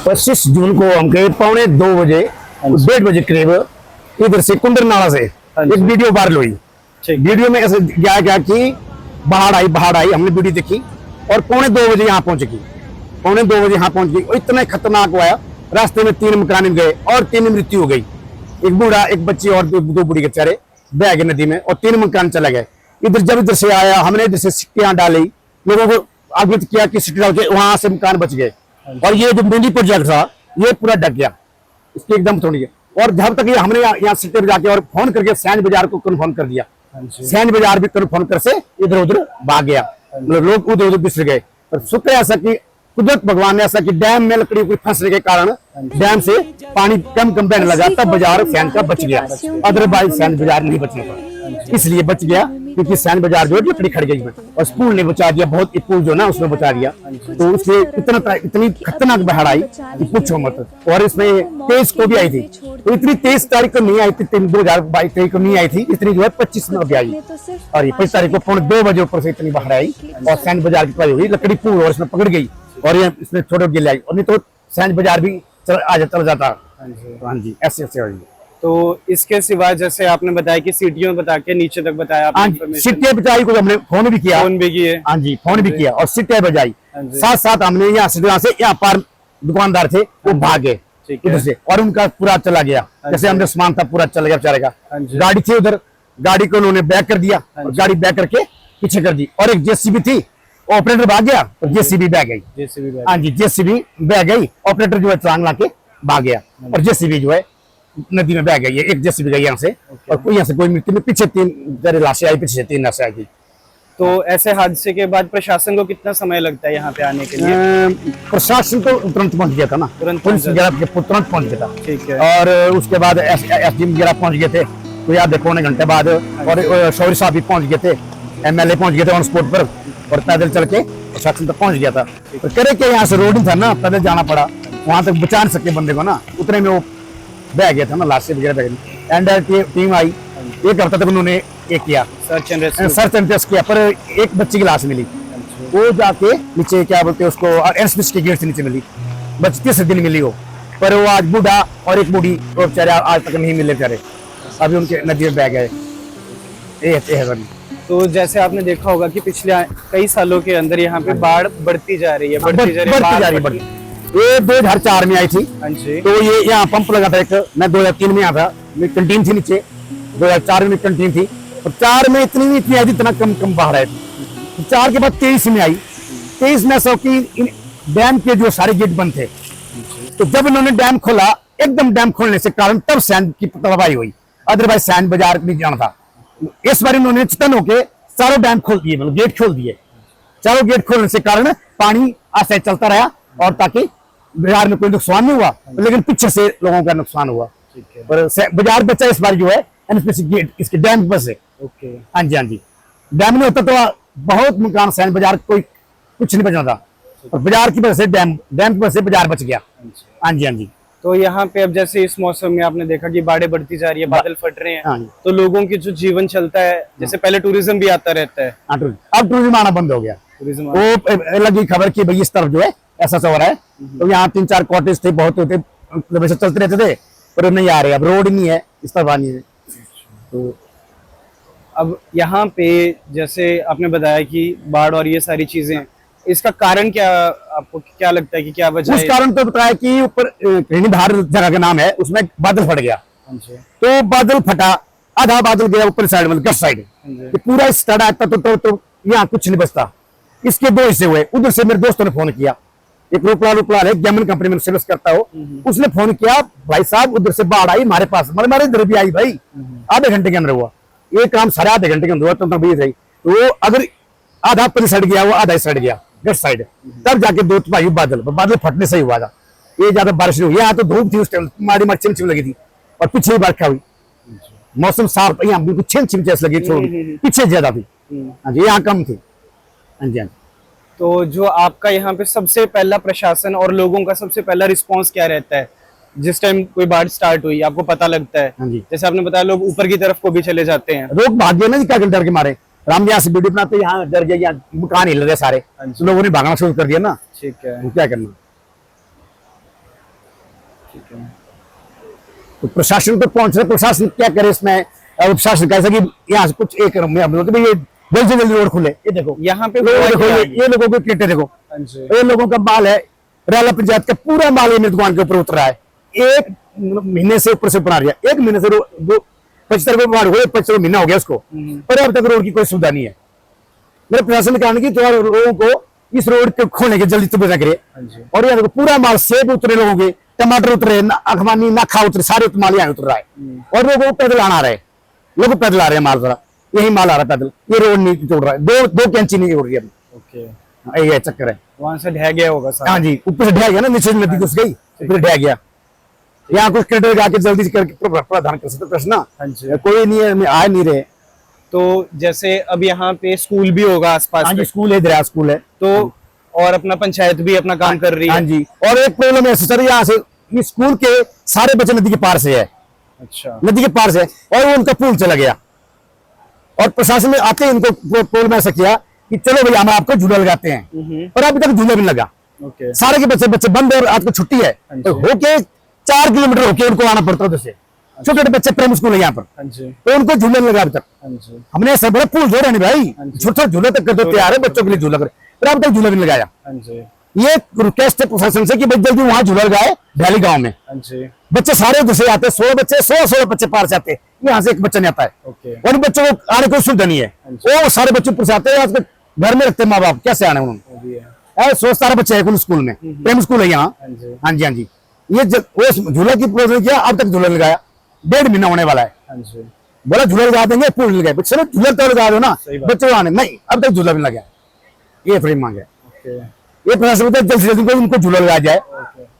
25 जून को हम गए 1:45 1:30 करीब इधर से कुंडर नाला से एक वीडियो वायरल हुई। वीडियो में ऐसे क्या कि बाढ़ आई हमने वीडियो देखी और 1:45 यहाँ पहुंच गई। 1:45 यहाँ पहुंच गई और इतना खतरनाक हुआ। रास्ते में 3 मकान गए और 3 मृत्यु हो गई। एक बूढ़ा, एक बच्ची और दो बूढ़ी के बेचारे बह गए नदी में और 3 मकान चले गए। इधर से आया, हमने इधर से सिक्कियां डाली, लोगों को अवगत किया कि सिक्के डाल के वहां से मकान बच गए। और ये जो मिनी प्रोजेक्ट था ये पूरा ढक गया, इसकी एकदम थोड़ी है। और जब तक ये हमने यहाँ सिक्के पे जाके और फोन करके सैंज बाजार को कन्फर्म कर दिया। सैंज बाजार भी कन्फर्म कर से इधर उधर भाग गया, मतलब लोग उधर उधर बिसर गए। और शुक्र है ऐसा कि कुदरत भगवान ने ऐसा कि डैम में लकड़ी कोई फंसने के कारण डैम से पानी कम बहने लगा, तब बाजार सैंज का बच गया। अदरवाइज सैंज बाजार नहीं बचने पाया, इसलिए बच गया क्योंकि सैंज बाजार जो लकड़ी खड़ गई और पुल ने बचा दिया। बहुत पुल जो ना उसने बचा दिया। तो उससे इतनी खतरनाक बाढ़ आई कि पूछो मत। और इसमें 23 को भी आई थी, तो इतनी 23 तारीख को नहीं आई थी, 2022 तारीख को नहीं आई थी, इतनी जो है 25 में आई। और 25 तारीख को 2:45 ऊपर से इतनी बाढ़ आई और सैंज बाजार की पड़ी हुई लकड़ी पुल और इसमें पकड़ गई और ये इसमें छोटे गिले आई। और नहीं तो सैंज बाजार भी चल जाता। हाँ जी, ऐसे हो। तो इसके सिवा जैसे आपने बताया कि सीटियों में बता के नीचे तक बताया आपने, सीटें बजाई को हमने फोन भी किया, हाँ जी फोन भी किया और सीटें बजाई। साथ साथ हमने यहाँ से यहाँ पर दुकानदार थे वो भागे उधर से और उनका पूरा चला गया। जैसे हमने सामान था पूरा चला गया बेचारे का। गाड़ी थी उधर, गाड़ी को उन्होंने बैक कर दिया और गाड़ी बैक करके पीछे कर दी। और एक जेसीबी थी, ऑपरेटर भाग गया और जेसीबी बह गई। हाँ जी, जेसीबी बह गई, ऑपरेटर जो है चांग ला के भाग गया और जेसीबी जो है नदी में बह गई है। एक जेसीबी गई यहाँ से और कोई यहाँ से कोई मृत्यु में पीछे 3 लाशें आई, पीछे 3 लाशें आई। तो ऐसे हादसे के बाद प्रशासन को कितना समय लगता है यहाँ पे आने के लिए? प्रशासन तो तुरंत पहुंच गया था ना, पुलिस वगैरह तुरंत पहुंच गया था। ठीक है। और उसके बाद एसडीएम वगैरह पहुंच गए थे, तो यार देखो 1 घंटे बाद। और शौरी साहब भी पहुंच गए थे, एमएलए पहुंच गए थे ऑन स्पॉट पर और पैदल चल के प्रशासन तक पहुंच गया था। तो करे के यहाँ से रोड ही था ना, पैदल जाना पड़ा, वहां तक बचा नहीं सके बंदे को ना, उतने में वो बह गया था ना, लाशें वगैरह बह गई। एंड टीम आई, 1 हफ्ता तक उन्होंने एक किया सर्च एंड रेस्क्यू किया, पर एक बच्ची की लाश मिली। वो जाके नीचे क्या बोलते हैं उसको, एनएसपीसी के गेट से नीचे मिली, बच्ची 30 दिन मिली हो। पर वो आज बूढ़ा और एक बूढ़ी वो बेचारे आज तक नहीं मिले बेचारे, अभी उनके नदी में बह गए। तो जैसे आपने देखा होगा कि पिछले कई सालों के अंदर यहाँ पे बाढ़ बढ़ती जा रही है, बढ़ती जा रही है। ये 2004 में आई थी। तो ये यहाँ पंप लगा था एक, मैं 2003 में आया था, मेरी कैंटीन थी नीचे, 2004 में कैंटीन थी। और 4 में इतनी आई थी, इतना कम बाहर आई थी। 4 के बाद 23 में आई। 23 में ऐसा कि डैम के जो सारे गेट बंद थे, तो जब इन्होंने डैम खोला, एकदम डैम खोलने से कारण तब सैंड की तबाही हुई, अदरवाइज सैंड बाजार नहीं जाना था। इस बार इन्होंने चेतन होके चारों डैम खोल दिए, मतलब गेट खोल दिए। चारों गेट खोलने से कारण पानी आस्ते चलता रहा और ताकि बाजार में कोई नुकसान नहीं हुआ, लेकिन पीछे से लोगों का नुकसान हुआ। पर बाजार बचा इस बार जो है एनएसपीसी गेट इसके डैम पर से। हाँ जी, हाँ जी, डैम नहीं होता तो बहुत मकान सैन बाजार कोई कुछ नहीं बचना था, और बाजार की वजह से डैम की वजह से बाजार बच गया। हाँ जी, हाँ जी। तो यहाँ पे अब जैसे इस मौसम में आपने देखा कि बाढ़ें बढ़ती जा रही है, बादल फट रहे हैं, तो लोगों की जो जीवन चलता है, जैसे पहले टूरिज्म भी आता रहता है, अब टूरिज्म आना बंद हो गया। वो लगी खबर की भाई इस तरफ जो है ऐसा हो रहा है। तो यहाँ 3-4 कॉटेज थे, बहुत होते वैसे चलते रहते थे, पर नहीं आ रहे, अब रोड नहीं है, इस तरफ आनी है। तो अब यहाँ पे जैसे आपने बताया कि बाढ़ और ये सारी चीजें, इसका कारण क्या आपको क्या लगता है कि क्या वजह है? उस कारण तो बताया कि ऊपर धार जगह का नाम है, उसमें बादल फट गया। तो बादल फटा, आधा बादल गया ऊपर साइड, मतलब गस साइड, पूरा स्टड आता तो यहाँ कुछ नहीं बचता। इसके 2 हिस्से हुए। उधर से मेरे दोस्तों ने फोन किया, एक रूपलाल है, गेमन कंपनी में सर्विस करता हो, उसने फोन किया, भाई साहब उधर से बाढ़ आई हमारे पास, हमारे इधर भी आई भाई, आधे घंटे के अंदर हुआ ये काम, सारे आधे घंटे के अंदर हुआ। तो वो अगर आधा ऊपर साइड गया, वो आधा साइड गया वेस्ट साइड, तब जाके 2 भाई बादल फटने से ही हुआ था। ये ज्यादा बारिश नहीं हुई, यहाँ तो धूप थी उस टाइम, माड़ी माड़ी चिमचिम लगी थी, और पीछे ही बरखा हुई, मौसम साफ, यहाँ बिल्कुल छिम जैसे लगी, पीछे ज्यादा थी। हाँ जी, यहाँ कम थी। हाँ जी, हाँ। तो जो आपका यहाँ पे सबसे पहला प्रशासन और लोगों का सबसे पहला रिस्पांस क्या रहता है जिस टाइम कोई बाढ़ स्टार्ट हुई, आपको पता लगता है? हाँ जी। जैसे आपने बताया लोग ऊपर की तरफ को भी चले जाते हैं, लोग भाग गए ना जी, क्या डर के मारे, राम यहाँ से वीडियो बनाते, यहाँ डर गए, यहाँ मकान हिल रहे सारे, लोगों ने भागना शुरू कर दिया ना। ठीक है, क्या करना। ठीक है। तो प्रशासन तो पहुंच रहे, प्रशासन क्या करे इसमें। अब प्रशासन कैसा कि यहाँ से कुछ एक में हम लोग ये जल्द से जल्दी रोड खुले। ये देखो यहाँ पे देखो ये लोगों को क्रिएटर देखो, हाँ जी, ये लोगों का माल है, रेला पंचायत का पूरा माल ये मेरी दुकान के ऊपर उतर रहा है। एक महीने से ऊपर से बना रहा है, एक महीने से 75 महीना हो गया उसको, पर अब तक रोड की कोई सुविधा नहीं है। मेरे प्रशासन ने कहा कि थोड़ा लोगों को इस रोड के खोलने की जल्दी सुविधा करे। हाँ जी, और ये देखो पूरा माल सेब उतरे लोगों के, टमाटर उतरे, अखबानी नाखा उतरे, सारे माल यहाँ उतर रहा है। और लोगों को पैदल आना रहे, लोग पैदल आ रहे हैं माल, जरा यही माल आ रहा है पैदल। ये रोड नहीं तोड़ रहा है, दो कैंची नहीं हो रही है अभी। ओके, ये चक्कर है। वहां से ढह गया होगा सारा। हाँ जी, ऊपर से ढह गया ना, नीचे नदी घुस गई, ऊपर ढह गया। यहाँ कुछ क्रेडिट आके जल्दी से करके प्रावधान कर सकते प्रश्न। हाँ जी, कोई नहीं है, आ नहीं रहे। तो जैसे अब यहाँ पे स्कूल भी होगा आसपास हाँ में, जी, स्कूल है, दरिया स्कूल है। तो और अपना पंचायत भी अपना काम कर रही हाँ है। जी, और एक प्रॉब्लम है सर, यहाँ से ये स्कूल के सारे बच्चे नदी के पार से है, अच्छा, नदी के पार से है, और वो उनका पुल चला गया। और प्रशासन ने आते इनको पुल में ऐसा किया कि चलो भैया हम आपको झूला लगाते हैं, पर अभी तक झूला भी नहीं लगा। ओके, सारे के बच्चे बंद है, और आज को छुट्टी है, हाँ जी। तो होके 4 किलोमीटर होके उनको आना पड़ता है उधर से। छोटे छोटे बच्चे प्राइमरी स्कूल है यहाँ पर, हाँ जी, तो उनको झूला नहीं लगा अभी तक। हाँ जी, हमने ऐसा बड़ा पुल जोड़ा नहीं भाई, हाँ जी। छोटा झूला तक कर दो, तैयार है बच्चों के लिए झूला करे, पर अब तक झूला भी नहीं लगाया। हाँ जी, ये रिक्वेस्ट है प्रशासन से कि भाई जल्दी वहां झूला लगाए ढाली गांव में। हाँ जी, बच्चे सारे उधर से आते हैं, 16 बच्चे पार से आते हैं, यहाँ से एक बच्चा नहीं आता है। ओके, और बच्चों को आने कोई सुविधा नहीं है, वो सारे बच्चे ऊपर से आते हैं, आजकल घर में रखते हैं माँ बाप, कैसे आने उन्होंने। वो भी है। 16 बच्चे हैं कुल स्कूल में, प्रेम स्कूल है यहाँ। हाँ जी, हाँ जी, हाँ जी। ये वो झूला की प्रोसेस किया, अब तक झूला लगाया, 1.5 महीना होने वाला है। हाँ जी, बोला झूला लगा देंगे, पुल लगाए, चलो झूला तो लगा दो ना, सही बात। बच्चों आने नहीं, अब तक झूला भी नहीं लगा। ये थोड़ी मांग है, ओके, ये प्रशासन जल्द से जल्दी उनको झूला लगाया जाए। ओके।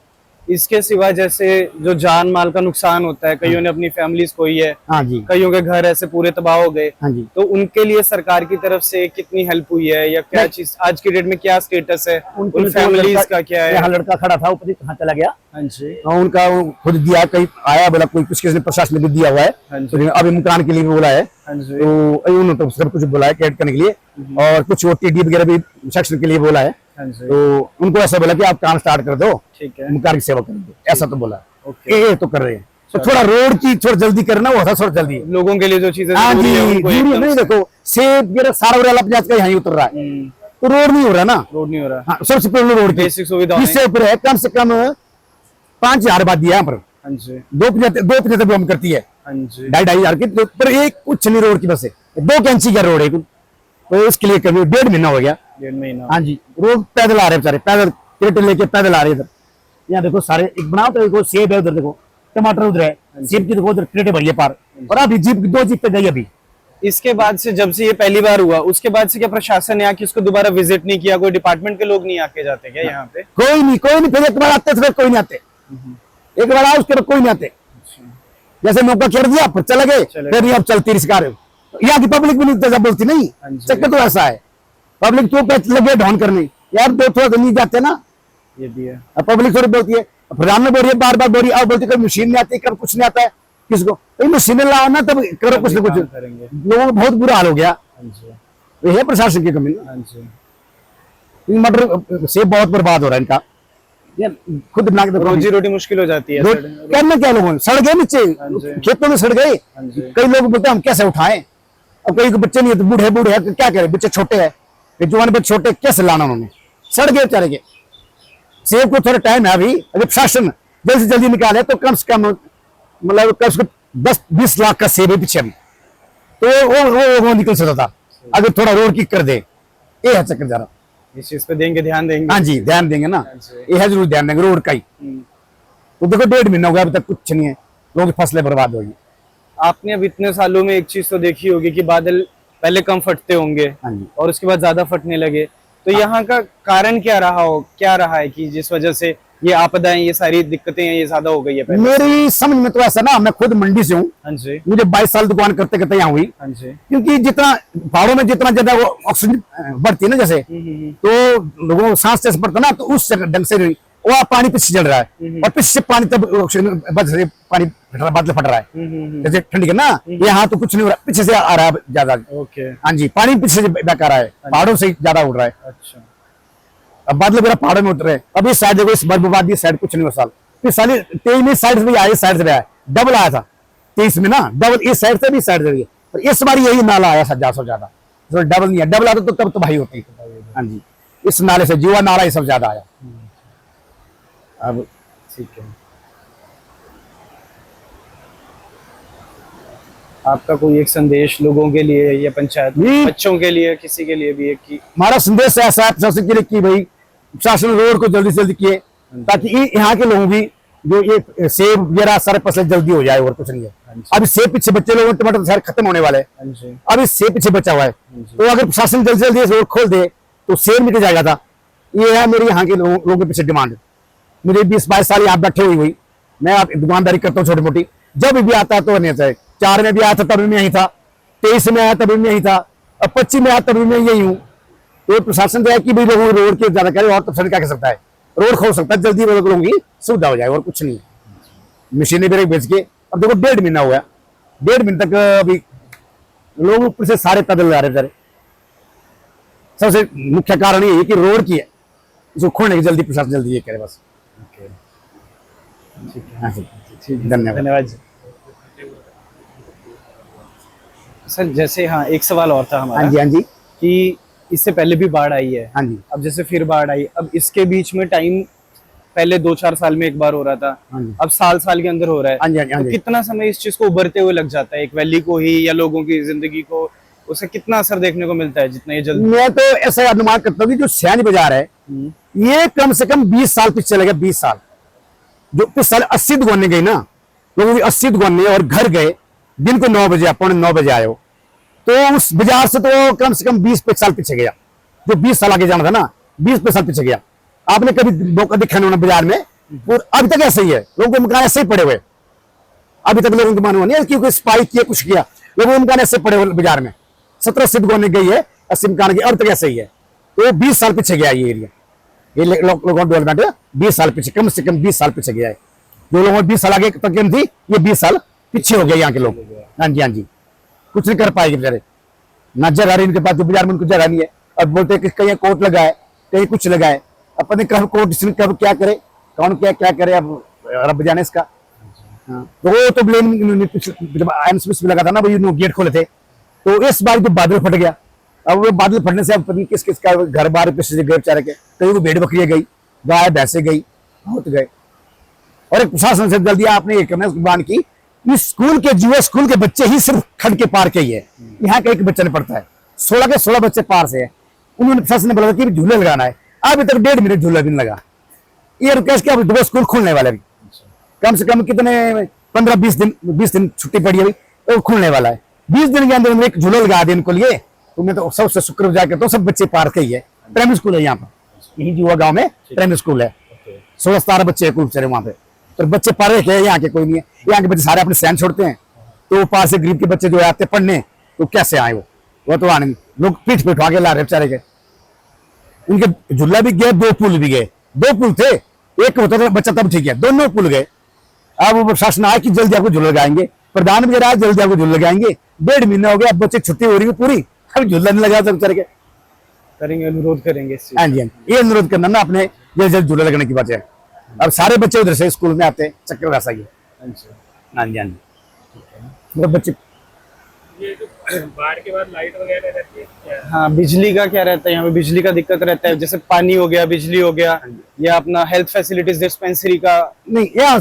इसके सिवा जैसे जो जान माल का नुकसान होता है, कईयों ने अपनी फैमिलीज खोई है, हाँ जी, कईयों के घर ऐसे पूरे तबाह हो गए, हाँ जी। तो उनके लिए सरकार की तरफ से कितनी हेल्प हुई है, या क्या चीज आज की डेट में क्या स्टेटस है, उन फैमिलीज का क्या है? यहाँ लड़का खड़ा था, ऊपर कहाँ चला गया, हाँ जी, और उनका वो खुद दिया, कहीं आया बोला कोई कुछ, किसी ने प्रशासन ने भी दिया हुआ है, हाँ जी, तो अब इमकान के लिए भी बोला है, हाँ जी, तो उन्होंने तो सब कुछ बोला है कैड करने के लिए, और कुछ टीडी वगैरह भी सेक्शन के लिए बोला है। हाँ जी, तो उनको ऐसा बोला कि आप काम स्टार्ट कर दो, ठीक है, इमकार की सेवा करेंगे, ऐसा तो बोला। ओके। ये तो कर रहे हैं, तो थोड़ा रोड की थोड़ा जल्दी करना, वो थोड़ा जल्दी। लोगों के लिए जो चीजें हाँ जरूरी जी, है उनको जरूरी एकदम नहीं, से- देखो सेब वगैरह सारा वाला पंचायत का यहाँ उतर रहा है, हम्म, तो रोड नहीं हो रहा ना। रोड नहीं हो रहा, हाँ, सबसे पहले रोड की बेसिक सुविधा इससे ऊपर है, कम से कम 5,000 बात दिया यहाँ पर, हाँ जी, 2 भी हम करती है, हाँ जी, 2,500 की, तो पर एक कुछ नहीं रोड की बस है, 2 कैंची का रोड है, तो इसके लिए कभी 1.5 महीना हो गया। 1.5 महीना, हाँ जी, रोड पैदल आ रहे बेचारे, पैदल क्रेट लेके पैदल आ रहे इधर। यहाँ देखो सारे एक बनाओ, तो देखो सेब है उधर, देखो टमाटर उधर है, सेब की देखो उधर क्रेटे भरी है पार, और अभी जीप 2 जीप पे गई अभी। इसके बाद से जब से ये पहली बार हुआ, उसके बाद से क्या प्रशासन ने आके इसको दोबारा विजिट नहीं किया? कोई डिपार्टमेंट के लोग नहीं आके जाते क्या यहाँ पे? कोई नहीं, फिर एक बार आते फिर कोई नहीं आते, एक बार आओ उसके बाद कोई नहीं आते। जैसे मौका खेल दिया फिर चले गए, चले फिर अब चलती रिश्कार। यहाँ की पब्लिक भी नहीं तो बोलती नहीं, हाँ जी। चक्कर तो ऐसा है, पब्लिक तो पे लगे ढोन करने यार, दो थोड़ा तो नहीं जाते ना, ये भी है, अब पब्लिक थोड़ी बोलती है, प्रधान में बोल रही है बार बार बोल रही है, अब बोलती है कभी मशीन नहीं आती, कभी कुछ नहीं आता है किसको, तो मशीनें लाओ ना, तब करो कुछ ना काम कुछ। करेंगे, लोगों को बहुत बुरा हाल हो गया, हाँ जी, तो ये प्रशासन की कमी ना। हाँ जी, इन मटर सेब बहुत बर्बाद हो रहा है इनका, ये खुद नाक देखो, रोजी रोटी मुश्किल हो जाती है। करना क्या लोगों ने, सड़ गए नीचे जी। खेतों में, सड़ गए। हाँ जी, कई लोग बोलते हैं हम कैसे उठाएं, अब कई को बच्चे नहीं है, तो बूढ़े बूढ़े है, तो क्या करें, बच्चे छोटे हैं, जवान बच्चे छोटे, कैसे लाना उन्होंने, सड़ गए बेचारे के। सेब को थोड़ा टाइम है अभी, अगर प्रशासन जल्द से जल्दी निकाले तो कम से कम मतलब कम से कम 10-20 लाख का सेब है पीछे अभी, तो वो निकल सकता था अगर थोड़ा रोड की कर दे। ये है चक्कर जरा, इस चीज पे देंगे, ध्यान देंगे। हाँ जी ध्यान देंगे ना, जी। ये है जरूर ध्यान देंगे रोड का ही। हम्म। तो देखो 1.5 महीना हो गया, अभी तक कुछ नहीं है, लोगों की फसलें बर्बाद होगी। आपने अब इतने सालों में एक चीज तो देखी होगी कि बादल पहले कम फटते होंगे हाँ जी, और उसके बाद ज्यादा फटने लगे, तो यहाँ का कारण क्या रहा है कि जिस वजह से ये आपदाएं, ये सारी दिक्कतें हैं, ये ज्यादा हो गई है पहले? मेरी समझ में तो ऐसा ना, मैं खुद मंडी से हूँ, हाँ जी, मुझे 22 साल दुकान करते करते यहाँ हुई, हाँ जी, क्योंकि जितना पहाड़ों में जितना ज्यादा वो ऑक्सीजन बढ़ती है ना, जैसे तो लोगों को सांस जैसे बढ़ता ना, तो उस ढंग से वो पानी पीछे चल रहा है, और पीछे से पानी तब ऑक्सीजन पानी बादल फट रहा है, जैसे ठंडी का ना, यहाँ तो कुछ नहीं हो रहा, पीछे से आ रहा है ज्यादा। ओके, हाँ जी, पानी पीछे से बैक आ रहा है, पहाड़ों से ज्यादा उड़ रहा है। अच्छा, अब बादल वगैरह पहाड़ों में उतर रहे हैं, अभी शायद देखो इस बर्फबादी साइड कुछ नहीं हो साल, फिर साल 23 में साइड से भी आया, इस साइड से भी आया, डबल आया था 23 में ना, डबल इस साइड से भी, इस साइड से भी। पर इस बार यही नाला आया ज्यादा, तो डबल नहीं है, डबल आता तो तब तो भाई होती। हाँ जी, इस नाले से जीवा नाला ये सब ज्यादा आया। अब ठीक है, आपका कोई एक संदेश लोगों के लिए या पंचायत में, बच्चों के लिए, किसी के लिए भी है कि हमारा संदेश ऐसा है प्रशासन के लिए कि भाई प्रशासन रोड को जल्दी से जल्दी किए, ताकि यहाँ के लोगों की जो ये सेब वगैरह सारे फसल जल्दी हो जाए, और कुछ नहीं है। अभी सेब पीछे बच्चे लोगों टमाटर सारे खत्म होने वाले हैं, अभी सेब पीछे बचा हुआ है, तो अगर प्रशासन जल्दी से जल्दी रोड खोल दे तो सेब मिट जाएगा था। ये है मेरी यहाँ के लोगों के पीछे डिमांड। मुझे 20-22 साल यहाँ बैठे हुई, मैं आप दुकानदारी करता हूँ छोटी मोटी, जब भी आता है तो नहीं आता है। 4 में भी आया था तभी मैं यही था, 23 में आया तभी मैं यही था, अब 25 में आया तभी मैं यही हूँ। तो प्रशासन तो है कि भाई लोगों रोड के ज्यादा करे, और तो क्या कर सकता है, रोड खोल सकता है, जल्दी लोगों की सुविधा हो जाए, और कुछ नहीं। मशीनें ब्रेक बेच के अब देखो 1.5 महीना हुआ, 1.5 महीने तक अभी लोग ऊपर से सारे पैदल जा रहे थे। सबसे मुख्य कारण ये है कि रोड की है, इसको खोलने की जल्दी प्रशासन जल्दी ये करे बस। हाँ जी, धन्यवाद। धन्यवाद सर। जैसे हाँ, एक सवाल और था हमारा। हाँ जी, हाँ जी, कि इससे पहले भी बाढ़ आई है, हाँ जी, अब जैसे फिर बाढ़ आई, अब इसके बीच में टाइम पहले 2-4 साल में एक बार हो रहा था, हाँ जी, अब साल के अंदर हो रहा है। हाँ जी, हाँ तो जी। कितना समय इस चीज को उभरते हुए लग जाता है, एक वैली को ही या लोगों की जिंदगी को, उसे कितना असर देखने को मिलता है जितना ये जल्दी? मैं तो ऐसा अनुमान करता हूँ कि जो सैनी बाजार है ये कम से कम 20 साल पीछे चलेगा, 20 साल। जो इस साल 80 दुकानें गई ना, लोगों की 80 दुकानें, और घर गए दिन को 9 बजे, 9:45 बजे आए हो, तो उस बाजार से तो कम से कम 20 साल पीछे गया। जो 20 साल आगे जाना था ना, 20 साल पीछे गया। आपने कभी मौका दिखा नहीं बाजार में, और अभी तक ऐसे ही है, लोगों के मकान ऐसे ही पड़े हुए, अभी तक लोगों के मान हुआ नहीं है क्योंकि स्पाइक किया कुछ किया, लोगों के मकान ऐसे पड़े हुए बाजार में। 17-80 दुकानें गई है, 80 मकान की, अब तक ऐसे ही है। तो 20 साल पीछे गया ये एरिया, ये लोगों डेवलपमेंट 20 साल पीछे, कम से कम 20 साल पीछे गया है। जो लोगों 20 साल आगे तक थी, ये 20 साल पीछे हो गए यहाँ के लोग। हाँ जी, हाँ जी, कुछ नहीं कर पाएंगे बेचारे, ना जगह रही इनके पास, जो बाजार में उनको जगह नहीं है। अब बोलते हैं कि कहीं कोर्ट लगा है, कहीं कुछ लगा है, अब पता नहीं कब कोर्ट कब क्या करे, कौन क्या करे, अब रब जाने इसका। हाँ, तो वो तो ब्लेम जब एम्स में लगा था ना, वही गेट खोले थे, तो इस बार जो बादल फट गया, अब वो बादल फटने से अब पता नहीं किस किस का घर बार पिछले गए बेचारे के, कहीं वो भेड़ बकरियां गई, गाय भैंसे गई, बहुत गए। और एक प्रशासन से जल्दी आपने ये करना बान की, इस स्कूल के जुआ स्कूल के बच्चे ही सिर्फ खड़ के पार के ही है, यहाँ का एक बच्चा नहीं पढ़ता है, 16 के 16 बच्चे पार से है। उन्होंने प्रशासन ने बोला कि झूले लगाना है, अभी तक 1.5 मिनट झूला भी नहीं लगा। ये कैसे क्या जुआ स्कूल खुलने वाला है, कम से कम कितने 15-20 दिन छुट्टी पड़ी है, तो खुलने वाला है। 20 दिन के अंदर एक झूला लगा दे इनको लिए, तो मैं तो सबसे शुक्रगुजार करता हूँ, सब बच्चे पार के ही है। प्राइमरी स्कूल है यहाँ पर, यही जुआ गाँव में प्राइमरी स्कूल है, 16-17 बच्चे कुल चले वहाँ पे, तो बच्चे पढ़ रहे यहाँ के कोई नहीं है। यहाँ के बच्चे सारे अपने सैन छोड़ते हैं, तो पास से गरीब के बच्चे जो आते पढ़ने, तो कैसे आए वो तो आने लोग पीठ पे आगे ला रहे बेचारे के। उनके झूला भी गए, 2 पुल भी गए, 2 पुल थे, एक होता था बच्चा तब ठीक है, दोनों पुल गए। अब वो प्रशासन आया कि जल्दी आपको झूला लगाएंगे, प्रधान भी रहा जल्दी आपको झूला लगाएंगे, 1.5 महीना हो गया, अब बच्चे छुट्टी हो रही है पूरी, अभी झूला नहीं लगा बेचारे के। करेंगे, अनुरोध करेंगे। हाँ जी, ये अनुरोध करना ना अपने जल्द जल्द झूला लगने की बात है। अब सारे बच्चे उधर से स्कूल में आते हैं, चक्कर वैसा ही है। हाँ जी, हाँ जी, मतलब बच्चे। ये जो बाढ़ के बाद लाइट वगैरह रहती है क्या? हाँ, बिजली का क्या रहता है यहाँ पे? बिजली का दिक्कत रहता है, जैसे पानी हो गया, बिजली हो गया, या अपना हेल्थ फैसिलिटीज डिस्पेंसरी का? नहीं, यहाँ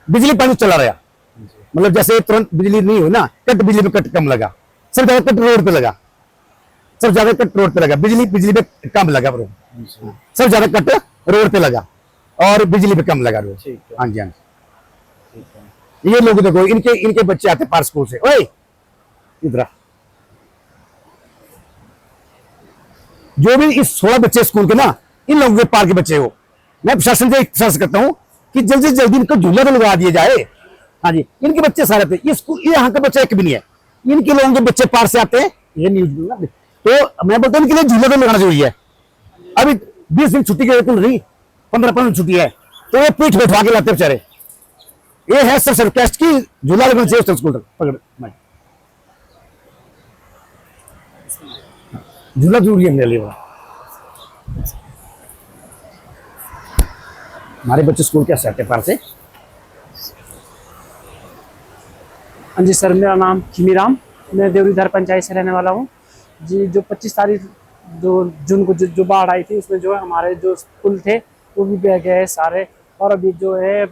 बिजली पानी चला रहा, मतलब जैसे तुरंत बिजली नहीं हुई ना, कट बिजली में कट कम लगा, सब ज्यादा कट रोड पे लगा, सब ज्यादा कट रोड पे लगा, बिजली पे कम लगा, सब ज्यादा कट रोड पे लगा और बिजली पे कम लगा रोड। हाँ जी, हाँ जी, ये लोग देखो, इनके बच्चे आते पार स्कूल से, ओए इधर जो भी इस 16 बच्चे स्कूल के ना, इन लोगों के पार के बच्चे हो, मैं प्रशासन से प्रशासन करता हूँ कि जल्दी से जल्दी इनको झूला तो लगा दिया जाए। हाँ जी, इनके बच्चे सारे थे, ये स्कूल, ये यहाँ का बच्चा एक भी नहीं है, इनके लोगों के बच्चे पार से आते हैं, ये न्यूज। तो मैं बोलता हूँ इनके लिए झूला तो लगाना जरूरी है। अभी 20 दिन छुट्टी के कुल नहीं, 15 दिन छुट्टी है, तो ये पीठ बैठवा के लाते बेचारे। ये है सर सरकास्ट की झूला लगना चाहिए स्कूल तक, पकड़ झूला जरूरी है मेरे लिए। हमारे बच्चे स्कूल कैसे आते हैं पार से? हाँ जी सर, मेरा नाम खीमीराम, मैं देवरीधर पंचायत से रहने वाला हूँ जी। जो 25 तारीख जो जून को जो बाढ़ आई थी, उसमें जो है हमारे जो पुल थे वो भी बह गए हैं सारे। और अभी जो है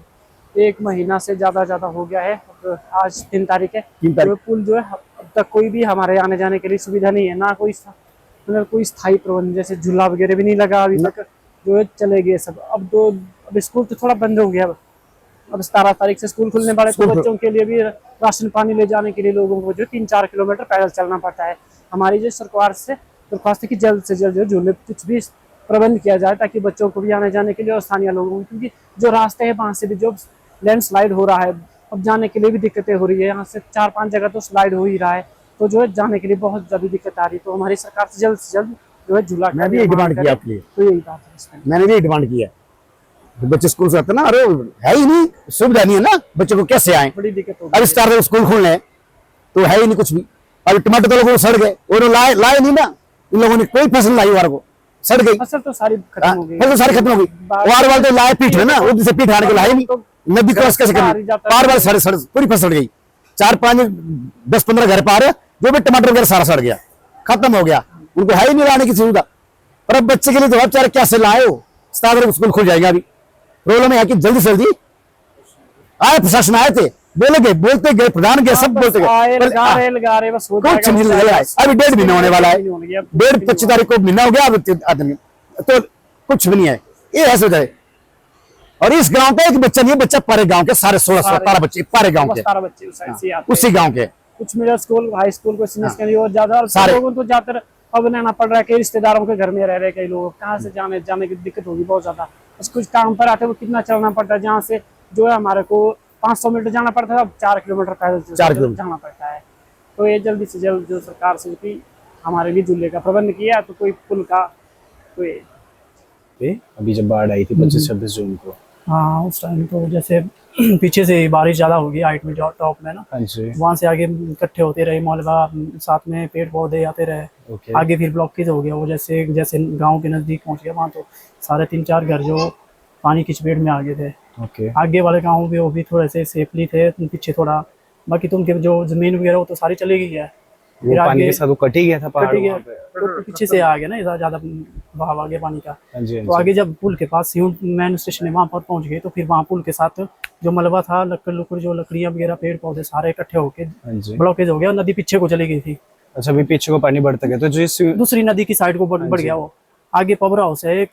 1 महीना से ज़्यादा हो गया है। अब आज 3 तारीख है। 3 तारीख। जो पुल जो है अब तक कोई भी हमारे आने जाने के लिए सुविधा नहीं है, ना कोई मतलब कोई स्थायी प्रबंध, जैसे झूला वगैरह भी नहीं लगा अभी तक, जो है चले गए सब। अब स्कूल तो थोड़ा बंद हो गया। अब 17 तारीख से स्कूल खुलने वाले, तो बच्चों के लिए भी राशन पानी ले जाने के लिए लोगों को जो 3-4 किलोमीटर पैदल चलना पड़ता है। हमारी जो सरकार से दरख्वास्त है कि जल्द से जल्द जो झूले कुछ भी प्रबंध किया जाए, ताकि बच्चों को भी आने जाने के लिए और स्थानीय लोगों को, क्योंकि जो रास्ते हैं वहाँ से भी जो लैंडस्लाइड हो रहा है, अब जाने के लिए भी दिक्कतें हो रही है। यहाँ से 4-5 जगह तो स्लाइड हो ही रहा है, तो जो है जाने के लिए बहुत ज़्यादा दिक्कत आ रही है। तो हमारी सरकार से जल्द जो है झूला मैं भी डिमांड किया आपके लिए, तो यही बात है इसमें। मैंने भी डिमांड किया। तो बच्चे स्कूल से आते ना, अरे है ही नहीं सुविधा, नहीं है ना, बच्चों को कैसे आए? बड़ी दिक्कत हो अब 17 स्कूल खुलने हैं तो है ही नहीं कुछ भी। अब टमाटर तो लोगों को सड़ गए, और लाए नहीं ना, इन लोगों ने कोई फसल लाई वार को, सड़ गई फसल तो सारी खत्म हो गई। फसल सारी खत्म हो गई। वार वाल तो लाए पीठ है ना, उधर से पीठ आने को लाए नहीं, नदी क्रॉस कैसे करेंगे? पार वार सड़ पूरी फसल सड़ गई। 4-5 10-15 घर पार है, जो भी टमाटर वगैरह सारा सड़ गया, खत्म हो गया, उनको है ही नहीं लाने की सुविधा। पर अब बच्चे के लिए तो बेचारे कैसे लाए हो? 17 स्कूल खुल जाएगा। अभी प्रॉब्लम है कि जल्दी से जल्दी आए, प्रशासन आए थे, बोलते गए प्रधान गए, सब बोलते गए, लगा रहे बस हो कुछ नहीं लगा है। अभी 1.5 महीना होने वाला है, 25 तारीख को महीना हो गया, अब आदमी तो कुछ भी नहीं है। ये ऐसे जाए। और इस गांव का एक बच्चा नहीं है, बच्चा पारे गांव के सारे 16-17 बच्चे पारे गांव के, 17 बच्चे उस साइड से आते हैं। उसी गांव के। कुछ मिडिल स्कूल, हाई स्कूल को सीनियर सेकेंडरी और ज्यादा सारे लोगों को ज्यादातर अब रहना पड़ रहा है कि रिश्तेदारों के घर में रह रहे। कई लोग कहाँ से जाने की दिक्कत होगी बहुत ज्यादा। बस कुछ काम पर आते वो कितना चलना पड़ता है, जहाँ से जो है हमारे को 500 मीटर जाना पड़ता है, अब 4 किलोमीटर पैदल जाना पड़ता है। तो ये जल्दी से जल्द जो सरकार से कि हमारे लिए झूले का प्रबंध किया, तो कोई पुल का कोई अभी जब बाढ़ आई थी 25-26 जून को, हाँ उस टाइम तो जैसे पीछे से बारिश ज्यादा होगी हाइट में, टॉप में ना, वहाँ से आगे इकट्ठे होते रहे मलबा, साथ में पेड़ पौधे आते रहे। आगे फिर ब्लॉकेज हो गया वो, जैसे गांव के नजदीक पहुंच गया वहाँ, तो सारे 3-4 घर जो पानी की चपेट में आ गए थे। आगे वाले गाँव भी वो भी थोड़े से सेफली थे, पीछे थोड़ा, बाकी तो उनके जो जमीन वगैरह वो तो सारी चली गई है। वो पानी के साथ वो कट ही गया था पहाड़ वहाँ पे। तो पीछे से आ गया ना ज्यादा बहाव आ गया पानी का। तो आगे जब पुल के पास सियूं मेन स्टेशन है वहाँ पर पहुंच गए, तो फिर वहाँ पुल के साथ जो मलबा था, लकड़ियाँ वगैरह, पेड़ पौधे सारे इकट्ठे होके ब्लॉकेज हो गया, नदी पीछे को चली गई थी। अच्छा, अभी पीछे को पानी बढ़ता गया, तो जिस दूसरी नदी की साइड को बढ़ गया वो। आगे पबर हाउस है एक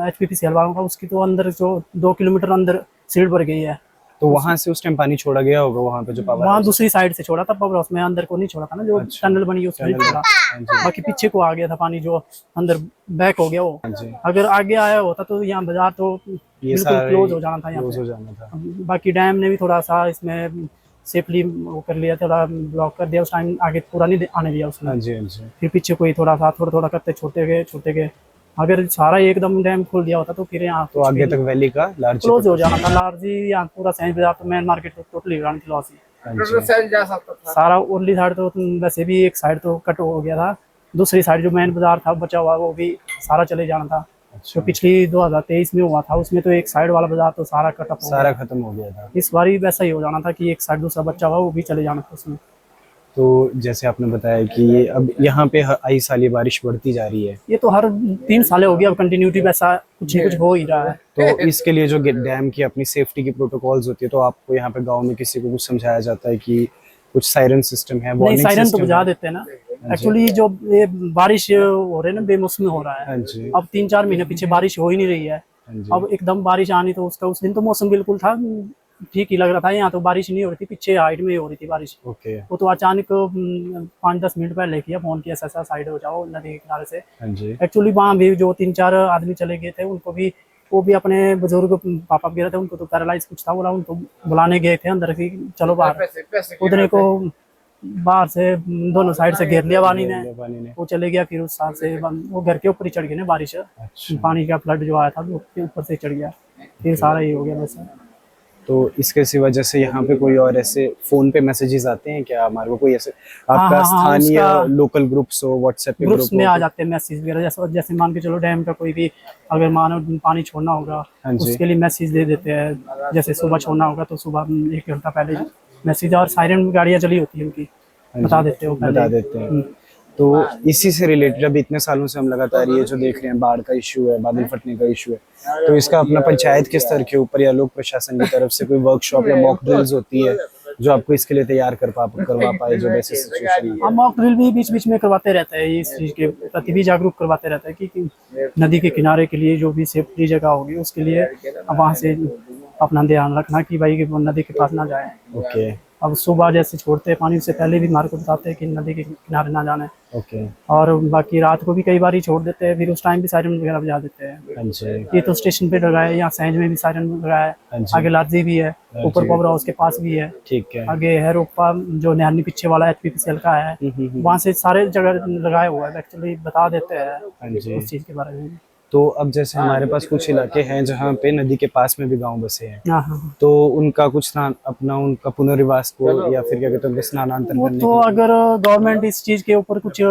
HPPCL वालों का, उसकी तो अंदर जो 2 किलोमीटर अंदर सीढ़ भर गई है। तो वहां से उस टाइम पानी छोड़ा गया होगा वहां पे, जो पावर वहाँ दूसरी साइड से छोड़ा था पबर हाउस में, अंदर को नहीं छोड़ा था ना, जो टनल बनी है उसमें छोड़ा। बाकी पीछे को आ गया था पानी, जो अंदर बैक हो गया वो। अगर आगे आया होता तो यहाँ बाजार तो बिल्कुल क्लोज हो जाना था, यहाँ बाकी डैम ने भी थोड़ा सा इसमें सेफली वो कर लिया, थोड़ा ब्लॉक कर दिया उस टाइम, आगे पूरा नहीं आने दिया उसने। फिर पीछे कोई थोड़ा करते छोटे गए। अगर सारा एकदम डैम खोल दिया होता तो फिर यहाँ तो आगे तक वैली का लार्ज क्लोज हो जाना था। लार्जी यहाँ पूरा सैंज बाजार तो मेन मार्केट तो टोटली गाड़ी लॉस ही। सारा उरली साइड तो वैसे भी एक साइड तो कट हो गया था, दूसरी साइड जो मेन बाजार था बचा हुआ वो भी सारा चले जाना था। जो पिछली 2023 में हुआ था उसमें तो एक साइड वाला बाजार तो सारा कट अप सारा खत्म हो गया था। इस बार वैसा ही हो जाना था कि एक साइड दूसरा बच्चा हुआ वो भी चले जाना था उसमें। तो जैसे आपने बताया कि ये अब यहाँ पे आई साल ये बारिश बढ़ती जा रही है, ये तो हर 3 साल हो गया, अब कंटिन्यूटी वैसा कुछ न कुछ हो ही रहा है। तो इसके लिए जो डैम की अपनी सेफ्टी की प्रोटोकॉल्स होती है, तो आपको यहाँ पे गांव में किसी को कुछ समझाया जाता है कि कुछ सायरन सिस्टम है? नहीं, सायरन तो बुझा देते हैं ना। एक्चुअली जो ये बारिश हो रही है ना, बेमौसमी हो रहा है। अब 3-4 महीने पीछे बारिश हो ही नहीं रही है, अब एकदम बारिश आनी, तो उसका उस दिन तो मौसम बिल्कुल था, ठीक ही लग रहा था। यहाँ तो बारिश नहीं हो रही थी, पीछे हाइट में ही हो रही थी बारिश। वो तो अचानक 5-10 मिनट पहले किया फोन किया, ऐसा साइड हो जाओ नदी के किनारे से। एक्चुअली वहाँ भी जो 3-4 आदमी चले गए थे, उनको भी वो भी अपने बुजुर्ग पापा वगैरह थे, उनको तो पैरालाइज कुछ था, बोला उनको बुलाने गए थे अंदर की, चलो बाहर। उधर को बाहर से दोनों साइड से घेर लिया पानी ने, वो चले गया। फिर उस साल से वो घर के ऊपर ही चढ़ गए ना बारिश। पानी का फ्लड जो आया था वो ऊपर से चढ़ गया, फिर सारा ही हो गया वैसा। तो इसके सिवा जैसे यहाँ पे कोई और ऐसे फोन पे मैसेजेस आते हैं क्या हमारे को, कोई ऐसे आपका हाँ, स्थानीय उसका- लोकल ग्रुप्स हो, व्हाट्सएप पे ग्रुप्स ग्रुप में हो? आ जाते हैं मैसेज वगैरह, जैसे जैसे मान के चलो डैम का कोई भी अगर मानो पानी छोड़ना होगा हाँ जी। उसके लिए मैसेज दे देते हैं। जैसे सुबह छोड़ना होगा तो सुबह 1 घंटा पहले मैसेज, और सायरन गाड़ियाँ चली होती है उनकी, हाँ बता जी, देते हो पहले। बता देते हैं। तो इसी से रिलेटेड अब इतने सालों से हम लगातार ये जो देख रहे हैं, बाढ़ का इशू है, बादल फटने का इशू है, तो इसका अपना पंचायत के स्तर के ऊपर या लोक प्रशासन की तरफ से कोई वर्कशॉप या मॉक ड्रिल्स होती है जो आपको इसके लिए तैयार करवा पाए जो वैसे सिचुएशन है? हम मॉक ड्रिल भी बीच बीच में करवाते रहते हैं, इस चीज़ के प्रति भी जागरूक करवाते रहते हैं कि नदी के किनारे के लिए जो भी सेफ्टी जगह होगी उसके लिए अब वहाँ से अपना ध्यान रखना कि भाई वो नदी के पास ना जाए। ओके अब सुबह जैसे छोड़ते हैं पानी उससे पहले भी हमारे को बताते हैं कि नदी के किनारे ना जाना है। ओके। और बाकी रात को भी कई बार ही छोड़ देते हैं, फिर उस टाइम भी सायरन वगैरह बजा देते हैं। हाँ जी, ये तो स्टेशन पे लगा है, यहाँ सैंज में भी सायरन लगा हाँ है, जी। आगे लाजी भी है, ऊपर पावर हाउस के पास भी है, ठीक है। आगे है रोपा जो नहरनी पीछे वाला HPPCL का है, वहाँ से सारे जगह लगाया हुआ है, एक्चुअली बता देते हैं हाँ जी। उस चीज़ के बारे में। तो अब जैसे हमारे पास कुछ इलाके हैं जहाँ पे नदी के पास में भी गांव बसे हैं, हाँ हाँ, तो उनका कुछ अपना उनका पुनर्वास को या फिर क्या कहते हैं उनके स्नानांतरण वो करने तो के अगर गवर्नमेंट इस चीज़ के ऊपर कुछ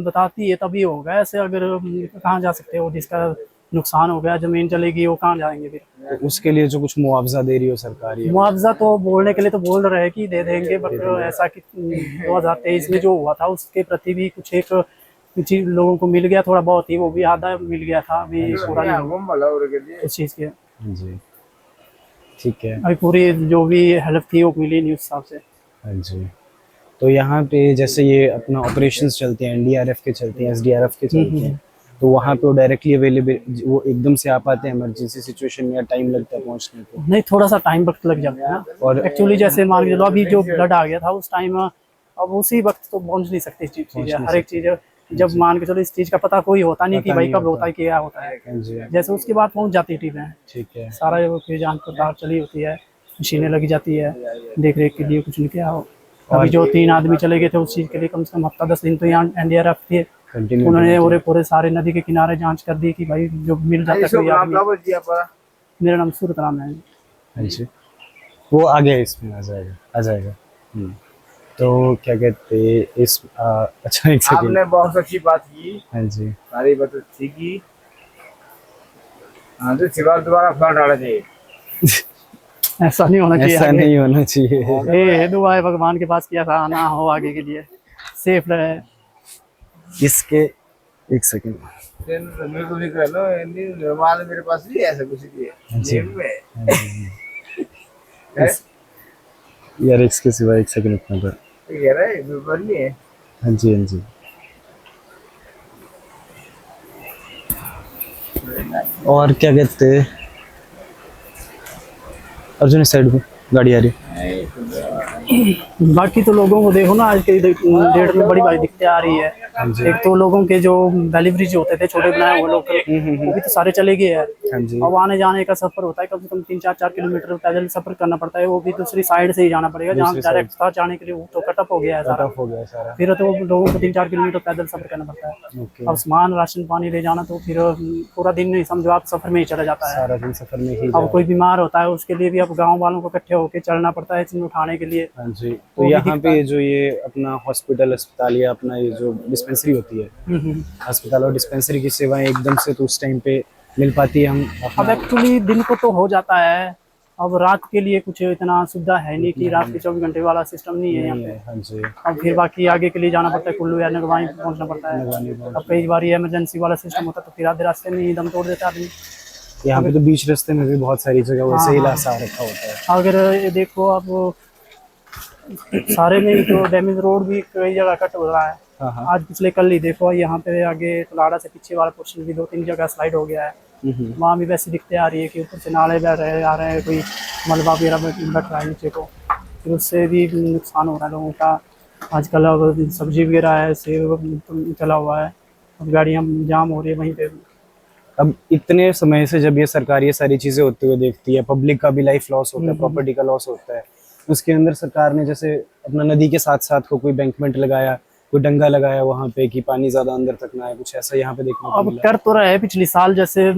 बताती है तभी होगा, ऐसे अगर कहाँ जा सकते हो, जिसका नुकसान हो गया जमीन चलेगी वो कहाँ जाएंगे फिर। लिए, तो उसके लिए जो कुछ मुआवजा दे रही हो सरकार या मुआवजा तो बोलने के लिए तो बोल रहे हैं कि दे देंगे, बट ऐसा कि 2023 में जो हुआ था उसके प्रति भी कुछ एक चीज लोगों को मिल गया, थोड़ा बहुत ही, वो भी आधा मिल गया था, अभी पूरा नहीं हुआ उस चीज़ के। हाँ जी, ठीक है। अभी पूरी जो भी हेल्प थी वो मिली नहीं उस हिसाब से। हाँ जी, तो यहाँ पे जैसे ये अपना ऑपरेशंस चलते हैं, NDRF के चलते हैं, SDRF के चलते हैं, तो वहाँ पे वो डायरेक्टली अवेलेबल, वो एकदम से आ पाते हैं इमरजेंसी सिचुएशन में या टाइम लगता है पहुँचने को? नहीं, थोड़ा सा टाइम वक्त लग जाता है ना। और एक्चुअली जैसे मान के चलो अभी जो ब्लड आ गया था उस टाइम, अब उसी वक्त तो पहुंच नहीं सकती चीज़, हर एक चीज़ जब मान के चलो इस चीज़ का पता कोई होता नहीं कि भाई कब होता है क्या होता है, हाँ जी, जैसे उसके बाद पहुंच जाती है टीमें, ठीक है। सारा फिर जांच पड़ताल चली होती है, मशीनें लगी जाती है देख रेख के लिए, कुछ नहीं क्या हो। अभी जो 3 आदमी चले गए थे उस चीज़ के लिए कम से कम हफ्ता 10 दिन तो यहाँ NDRF थे, कंटिन्यू उन्होंने पूरे सारे नदी के किनारे जांच कर दी कि भाई जो मिल जाता है कोई आदमी। मेरा नाम सूरत राम है। हाँ जी, वो आ गया, इसमें आ जाएगा, आ जाएगा। तो क्या कहते इस अच्छा, एक सेकंड। आपने बहुत अच्छी बात की, हाँ जी, सारी बात अच्छी की। हाँ तो सिवाल दोबारा फोन डाला चाहिए। ऐसा नहीं होना चाहिए, ऐसा नहीं होना चाहिए। ये दुआ है भगवान के पास किया था ना हो आगे के लिए सेफ रहे। इसके एक सेकंड, मेरे को भी कर लो, निर्माण मेरे पास नहीं है ऐसा कुछ भी है जेब में। है? यार इसके सिवा एक सेकंड इतना पर। कह रहा है पेपर नहीं है। हाँ जी, हाँ जी। और क्या कहते हैं, अर्जुन इस साइड में गाड़ी आ रही है। बाकी तो लोगों को देखो ना आज के डेट में बड़ी बड़ी दिक्कतें आ रही है। एक तो लोगों के जो डिलीवरी जो होते थे छोटे बनाए वो लोग वो भी तो सारे चले गए हैं। हाँ जी, अब आने जाने का सफर होता है कम से कम 3-4 किलोमीटर पैदल सफर करना पड़ता है, वो भी दूसरी साइड से ही जाना पड़ेगा जहाँ दूसरी डायरेक्ट था जाने के लिए वो तो कटअप हो गया है सारा, टफ हो गया सारा। फिर तो लोगों को 3-4 किलोमीटर पैदल सफर करना पड़ता है। ओके, अब सामान राशन पानी ले जाना तो फिर पूरा दिन नहीं समझो आप सफर में ही चला जाता है। सारा दिन सफर में ही अब कोई बीमार होता है उसके लिए भी अब गांव वालों को इकट्ठे होकर चलना पड़ता है चीज उठाने के लिए। हाँ जी, तो यहाँ पे जो ये अपना हॉस्पिटल अस्पताल या अपना ये जो डिस्पेंसरी होती है, अस्पताल और डिस्पेंसरी की सेवाएं एकदम से तो उस टाइम पे मिल पाती है? हम अब एक्चुअली दिन को तो हो जाता है, अब रात के लिए कुछ इतना सुविधा है नहीं कि रात के 24 घंटे वाला सिस्टम नहीं है यहाँ पे। हाँ जी, अब फिर बाकी आगे के लिए जाना पड़ता है, कुल्लू या नगवाई पहुँचना पड़ता है। अब कई बार ये इमरजेंसी वाला सिस्टम होता है तो फिर आधे रास्ते में ही दम तोड़ देता है आदमी। यहाँ पे तो बीच रास्ते में भी बहुत सारी जगह वैसे ही लाशा रखा होता है। अगर ये देखो अब सारे में ही तो डैमेज रोड भी कई जगह कट हो रहा है। हाँ हाँ, आज पिछले कल ही देखो यहाँ पे आगे तलाड़ा से पीछे वाला पोर्शन भी 2-3 जगह स्लाइड हो गया है। वहाँ भी वैसी दिक्कतें आ रही है कि ऊपर से नाले बह रहे आ रहे हैं, कोई मलबा वगैरह बैठ रहा है नीचे को, फिर उससे भी नुकसान हो रहा है लोगों का। आजकल अब सब्जी वगैरह है, सेब चला हुआ है, अब गाड़ियाँ जाम हो रही है वहीं पे। अब इतने समय से जब ये सरकार ये सारी चीजें होते हुए देखती है, पब्लिक का भी लाइफ लॉस होता है, प्रॉपर्टी का लॉस होता है, उसके अंदर सरकार ने जैसे अपना नदी के साथ साथ को कोई बैंकमेंट लगाया, कोई डंगा लगाया वहाँ पे कि पानी ज्यादा अंदर तक ना आए, कुछ ऐसा यहाँ पे देखने को अब मिला? कर तो रहे हैं, पिछली साल जैसे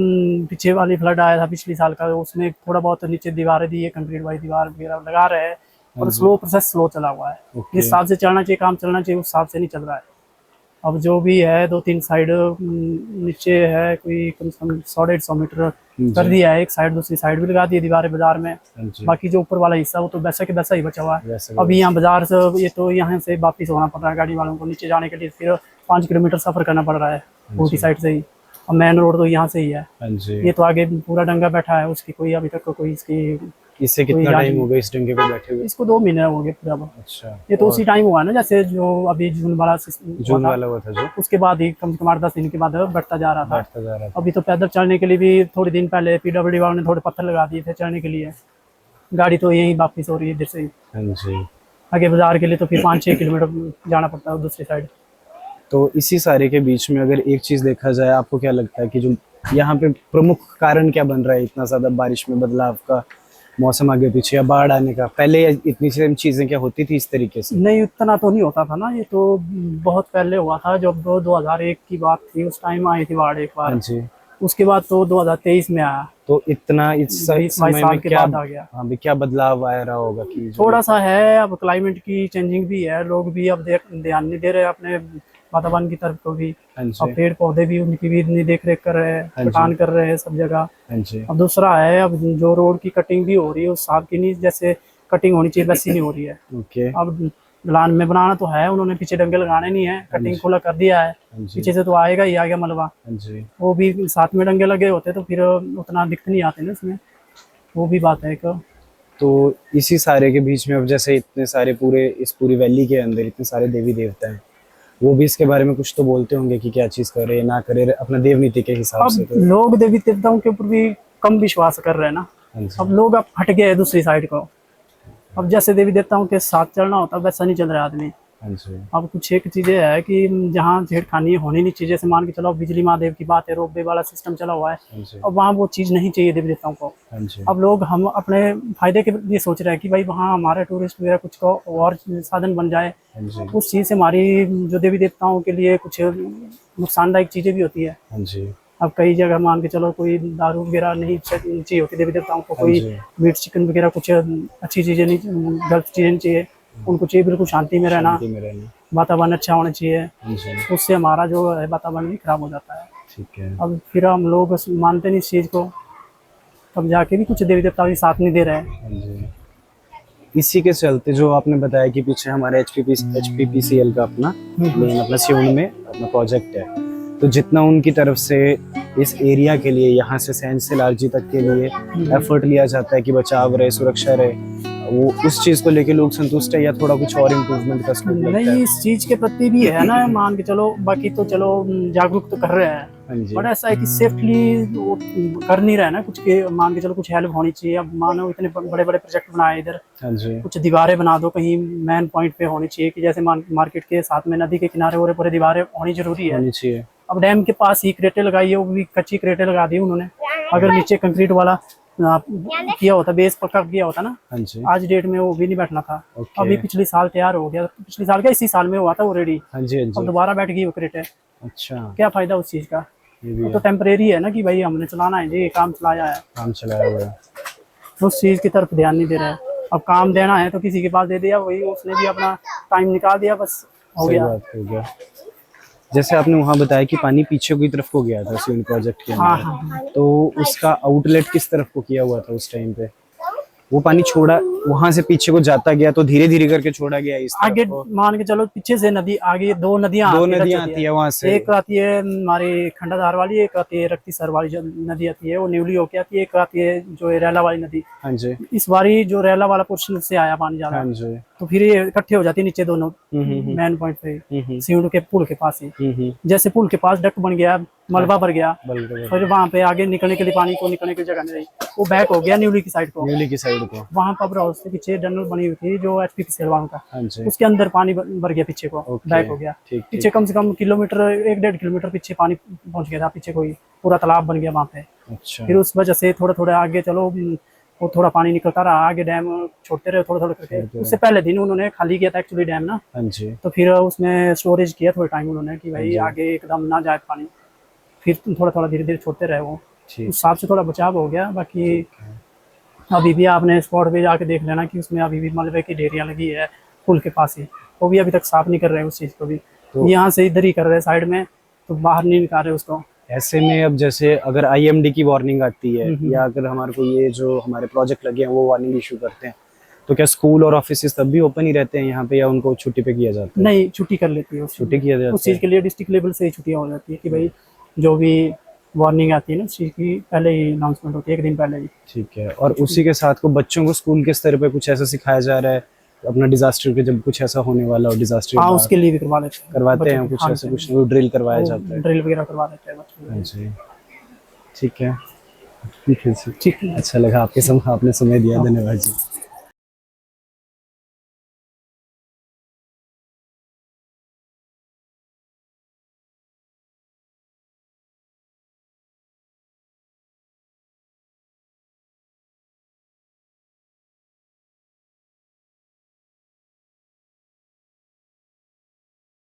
पीछे वाली फ्लड आया था पिछली साल का, उसमें थोड़ा बहुत नीचे दीवारें दी है, कंक्रीट वाली दीवार वगैरह लगा रहे हैं, और स्लो प्रोसेस स्लो चला हुआ है। ओके। जिस हिसाब से चलना चाहिए, काम चलना चाहिए, उस हिसाब से नहीं चल रहा है। अब जो भी है 2-3 साइड नीचे है, कोई कम से कम 100-150 मीटर कर दिया है, एक साइड दूसरी साइड भी लगा दी है दीवारें बाजार में। हाँ जी। बाकी जो ऊपर वाला हिस्सा वो तो वैसा के वैसा ही बचा हुआ है। वैसा के अभी यहाँ बाजार से ये तो यहाँ से वापिस होना पड़ रहा है गाड़ी वालों को, नीचे जाने के लिए फिर 5 किलोमीटर सफर करना पड़ रहा है ऊटी साइड से ही, और मेन रोड तो यहाँ से ही है। हाँ जी। ये तो आगे पूरा डंगा बैठा है, उसकी कोई अभी तक कोई इसकी, इससे कितना टाइम हो गया इस डंगे पे बैठे हुए? इसको 2 महीने हो गए पूरा। अच्छा। ये तो उसी टाइम हुआ ना जैसे जो अभी जून वाला जून वाला हुआ था जो, उसके बाद ही कम से कम 8-10 दिन के बाद बढ़ता जा रहा था। बैठता जा रहा था। अभी तो पैदल चलने के लिए भी थोड़े दिन पहले पीडब्ल्यूडी वालों ने थोड़े पत्थर लगा दिए थे चलने के लिए। गाड़ी तो यहीं वापिस हो रही है इधर से ही, हाँ जी। आगे बाजार के लिए तो फिर 5-6 किलोमीटर जाना पड़ता है दूसरी साइड। तो इसी सारे के बीच में अगर एक चीज देखा जाए, आपको क्या लगता है कि जो यहाँ पे प्रमुख कारण क्या बन रहा है इतना ज्यादा बारिश में बदलाव का, मौसम आगे पीछे या बाढ़ आने का? पहले इतनी सेम चीजें क्या होती थी इस तरीके से? नहीं, उतना तो नहीं होता था ना, ये तो बहुत पहले हुआ था जब 2001 की बात थी, उस टाइम आई थी बाढ़ एक हाँ बार। जी। उसके बाद तो 2023 में आया, तो इतना इस 22 समय साल में के क्या, बाद आ गया। हाँ भी क्या बदलाव आ रहा होगा कि थोड़ा सा है, अब क्लाइमेट की चेंजिंग भी है, लोग भी अब ध्यान नहीं दे रहे अपने वातावरण की तरफ को भी। हाँ अब जी। पेड़ पौधे भी उनकी भी इतनी देख रेख कर रहे हैं, हाँ जी। कटान कर रहे हैं सब जगह। हाँ जी। अब दूसरा है, अब जो रोड की कटिंग भी हो रही है उस हिसाब की नहीं, जैसे कटिंग होनी चाहिए वैसी नहीं हो रही है। ओके। अब ढलान में बनाना तो है, उन्होंने पीछे डंगे लगाने नहीं है, कटिंग खुला कर दिया है, हाँ जी। पीछे से तो आएगा ही आएगा मलबा। हाँ जी। वो भी साथ में डंगे लगे होते तो फिर उतना दिक्कत नहीं आते ना इसमें, वो भी बात है एक। तो इसी सारे के बीच में अब जैसे इतने सारे इस पूरी वैली के अंदर इतने सारे देवी देवता हैं, वो भी इसके बारे में कुछ तो बोलते होंगे कि क्या चीज करे ना करे अपना देव नीति के हिसाब से। अब तो लोग देवी देवताओं के ऊपर भी कम विश्वास कर रहे हैं ना। हाँ जी। अब लोग अब हट गए हैं दूसरी साइड को, अब जैसे देवी देवताओं के साथ चलना होता वैसा नहीं चल रहा आदमी। हाँ जी। अब कुछ एक चीजें है कि जहाँ छेड़खानी होनी नहीं चाहिए, जैसे मान के चलो बिजली महादेव की बात है, रोपवे वाला सिस्टम चला हुआ है, हाँ जी। अब वहाँ वो चीज नहीं चाहिए देवी देवताओं को। हाँ जी। अब लोग हम अपने फायदे के लिए सोच रहे हैं कि भाई वहाँ हमारे टूरिस्ट वगैरह कुछ को और साधन बन जाए, हाँ जी। उस चीज से हमारी जो देवी देवताओं के लिए कुछ नुकसानदायक चीजें भी होती है। हाँ जी। अब कई जगह मान के चलो कोई दारू वगैरह नहीं चाहिए होती देवी देवताओं को, कोई जी। मीट चिकन वगैरह कुछ अच्छी चीजें नहीं, गलत चीजें नहीं चाहिए उनको, चाहिए बिल्कुल शांति में रहना, शांति में रहना। वातावरण अच्छा होना चाहिए। हाँ जी। उससे हमारा जो है वातावरण भी खराब हो जाता है। ठीक है। अब फिर हम लोग मानते नहीं इस चीज़ को, तब जाके भी कुछ देवी देवता भी साथ नहीं दे रहे हैं। हाँ जी। इसी के चलते जो आपने बताया कि पीछे हमारे HPPCL का अपना मेन अपना सियोन में अपना प्रोजेक्ट है, तो जितना उनकी तरफ से इस एरिया के लिए यहाँ से सैंज से लालजी तक के लिए एफर्ट लिया जाता है कि बचाव रहे, सुरक्षा रहे, वो उस चीज को लेके लोग संतुष्ट है या थोड़ा कुछ और इम्प्रूवमेंट का स्कोप लगता नहीं, है? इस चीज़ के प्रति भी है ना, मान के चलो बाकी तो चलो जागरूक तो कर रहे हैं, हाँ जी। बट ऐसा है कि सेफ्टली कर नहीं रहे ना कुछ के, मान के चलो कुछ हेल्प होनी चाहिए। अब मानो इतने बड़े बड़े प्रोजेक्ट बनाए इधर, हाँ जी। कुछ दीवारें बना दो कहीं मेन पॉइंट पे होनी चाहिए, कि जैसे मार्केट के साथ में नदी के किनारे और पूरे दीवारें होनी जरूरी है। होनी चाहिए। अब डैम के पास ही क्रेटे लगाई है, वो भी कच्ची क्रेटे लगा दी उन्होंने। अगर नीचे कंक्रीट वाला किया होता, बेस पक्का किया होता ना, हाँ जी। आज डेट में वो भी नहीं बैठना था। ओके। अभी पिछले साल तैयार हो गया, पिछले साल का इसी साल में हुआ था ऑलरेडी, हाँ जी। हाँ अब जी। दोबारा बैठ गई वो क्रेटे। अच्छा, क्या फायदा उस चीज का? ये भी वो है। तो टेम्परेरी है ना कि भाई हमने चलाना है जी, काम चलाया है, काम चलाया हुआ है। उस चीज की तरफ ध्यान नहीं दे रहा है। अब काम देना है तो किसी के पास दे दिया, वही उसने भी अपना टाइम निकाल दिया, बस हो सही गया। बात हो गया। जैसे आपने वहाँ बताया कि पानी पीछे की तरफ को गया था सियोन प्रोजेक्ट के हाँ, अंदर, हाँ। तो उसका आउटलेट किस तरफ को किया हुआ था उस टाइम पे? वो पानी छोड़ा वहां से पीछे को जाता गया तो धीरे धीरे करके छोड़ा गया इस तरफ आगे को? मान के चलो पीछे से नदी आगे दो नदियां आती है वहां से। एक आती है हमारी खंडाधार वाली, एक आती है रक्तिसर वाली जो नदी आती है वो न्यूली होके आती है, एक आती है जो है रैला वाली नदी। हाँ जी। इस बारी जो रैला वाला पोर्शन से आया पानी ज्यादा, हाँ जी। तो फिर ये इकट्ठे हो जाती है नीचे दोनों मेन पॉइंट पे, सीढ़ू के पुल के पास ही। जैसे पुल के पास डक बन गया, मलबा भर गया, फिर वहां पे आगे निकलने के लिए पानी को निकलने की जगह नहीं रही, वो बैक हो गया न्यूली की साइड को। न्यूली की साइड को वहां पब हाउस के पीछे डनल बनी हुई थी जो HPPCL वालों का, हाँ जी। उसके अंदर पानी भर गया पीछे को, ओके, बैक हो गया। ठीक, पीछे कम से कम किलोमीटर 1-1.5 किलोमीटर पीछे पानी पहुंच गया था, पीछे कोई पूरा तालाब बन गया वहां पे। अच्छा। फिर उस वजह से थोड़ा थोड़ा आगे चलो वो थोड़ा पानी निकलता रहा, आगे डैम छोड़ते रहे थोड़ा थोड़ा करके। उससे पहले दिन उन्होंने खाली किया था एक्चुअली डैम ना, हाँ जी। तो फिर उसमें स्टोरेज किया थोड़ा टाइम उन्होंने कि भाई आगे एकदम ना जाए पानी, फिर थोड़ा थोड़ा धीरे धीरे छोड़ते रहे वो, ठीक। उस हिसाब से थोड़ा बचाव हो गया। बाकी अभी भी आपने स्पॉट पे जाके देख लेना कि उसमें अभी भी मलबे की ढेरियां लगी है पुल के पास ही, वो भी अभी तक साफ नहीं कर रहे हैं उस चीज़ को भी। तो यहाँ से इधर ही कर रहे हैं साइड में, तो बाहर नहीं निकाल रहे उसको। ऐसे में अब जैसे अगर IMD की वार्निंग आती है या अगर हमारे को ये जो हमारे प्रोजेक्ट लगे हैं वो वार्निंग इशू करते हैं, तो क्या स्कूल और ऑफिस तब भी ओपन ही रहते हैं यहाँ पे, या उनको छुट्टी पे किया जाता है? नहीं, छुट्टी कर लेती है उस छुट्टी किया जाता उस चीज़ के लिए डिस्ट्रिक्ट लेवल से ही छुट्टियाँ हो जाती है कि भाई जो भी वार्निंग आती है ना उस चीज़ की पहले ही अनाउंसमेंट होती है, एक दिन पहले ही। ठीक है। और उसी के साथ को बच्चों को स्कूल के स्तर पे कुछ ऐसा सिखाया जा रहा है अपना डिजास्टर के, जब कुछ ऐसा होने वाला हो डिजास्टर हाँ, उसके लिए भी करवा लेते हैं, करवाते हैं कुछ ऐसा, कुछ ड्रिल करवाया जाता है? ड्रिल वगैरह करवा देते हैं बच्चों हाँ को। जी, ठीक है। ठीक है, ठीक है। अच्छा लगा आपने समय दिया, धन्यवाद जी।